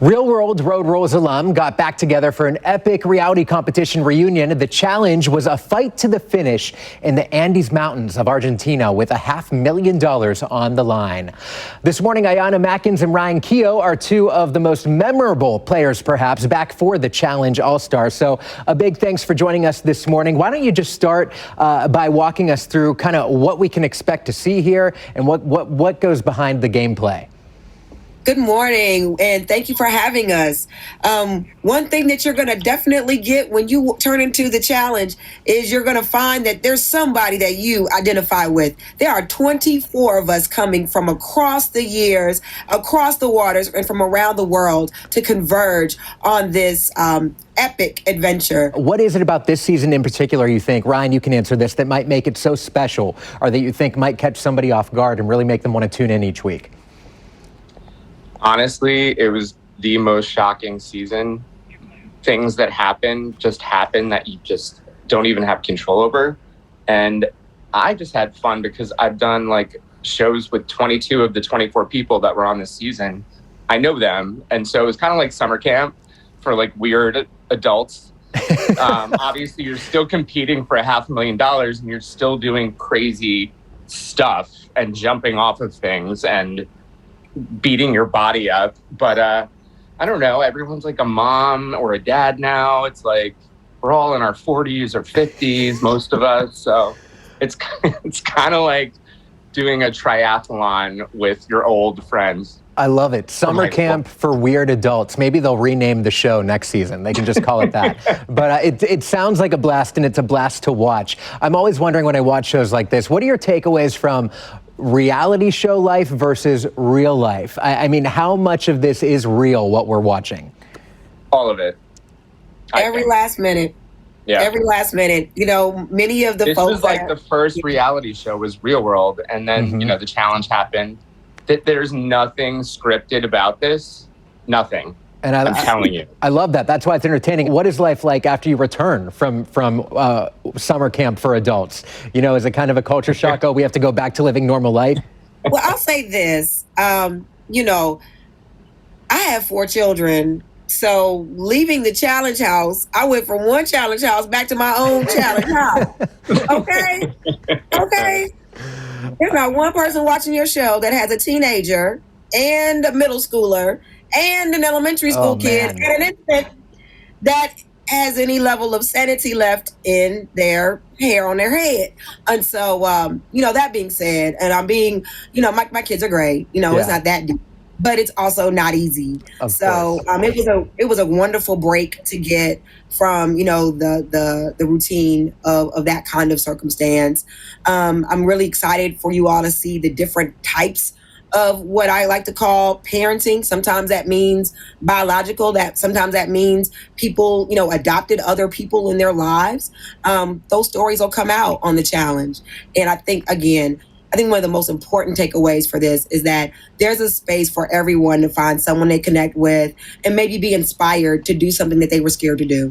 Real World Road Rules alum got back together for an epic reality competition reunion. The challenge was a fight to the finish in the Andes Mountains of Argentina with $500,000 on the line. This morning, Ayanna Mackins and Ryan Kehoe are two of the most memorable players, perhaps, back for the Challenge All-Stars. So a big thanks for joining us this morning. Why don't you just start by walking us through kind of what we can expect to see here and what goes behind the gameplay? Good morning, and thank you for having us. One thing that you're going to definitely get when you turn into the challenge is you're going to find that there's somebody that you identify with. There are 24 of us coming from across the years, across the waters, and from around the world to converge on this epic adventure. What is it about this season in particular, you think, Ryan, you can answer this, that might make it so special, or that you think might catch somebody off guard and really make them want to tune in each week? Honestly, it was the most shocking season. Things that happen that you just don't even have control over. And I just had fun because I've done like shows with 22 of the 24 people that were on this season. I know them. And so it was kind of like summer camp for like weird adults. Obviously, you're still competing for $500,000 and you're still doing crazy stuff and jumping off of things and beating your body up. But I don't know, everyone's like a mom or a dad now. It's like we're all in our 40s or 50s, most of us. So it's kind of like doing a triathlon with your old friends. I love it. Summer camp for weird adults. Maybe they'll rename the show next season. They can just call it that. But it sounds like a blast, and it's a blast to watch. I'm always wondering when I watch shows like this, what are your takeaways from reality show life versus real life? I mean, how much of this is real, what we're watching? All of it. Every last minute. Yeah. Every last minute. You know, many of the this folks. This was like the first reality show was Real World, and then, you know, the challenge happened. There's nothing scripted about this. Nothing. And I'm telling you. I love that. That's why it's entertaining. What is life like after you return from summer camp for adults? You know, is it kind of a culture shock? Oh, we have to go back to living normal life? Well, I'll say this. You know, I have 4 children. So leaving the challenge house, I went from one challenge house back to my own challenge house. Okay? Okay? There's not one person watching your show that has a teenager and a middle schooler and an elementary school kid and an infant that has any level of sanity left in their hair on their head. And so, you know, that being said, and I'm being, you know, my kids are great. You know, it's not that deep, but it's also not easy. So it was a wonderful break to get from, you know, the routine of that kind of circumstance. I'm really excited for you all to see the different types of what I like to call parenting. Sometimes that means biological, sometimes that means people, you know, adopted other people in their lives. Those stories will come out on the challenge. And I think, again, one of the most important takeaways for this is that there's a space for everyone to find someone they connect with and maybe be inspired to do something that they were scared to do.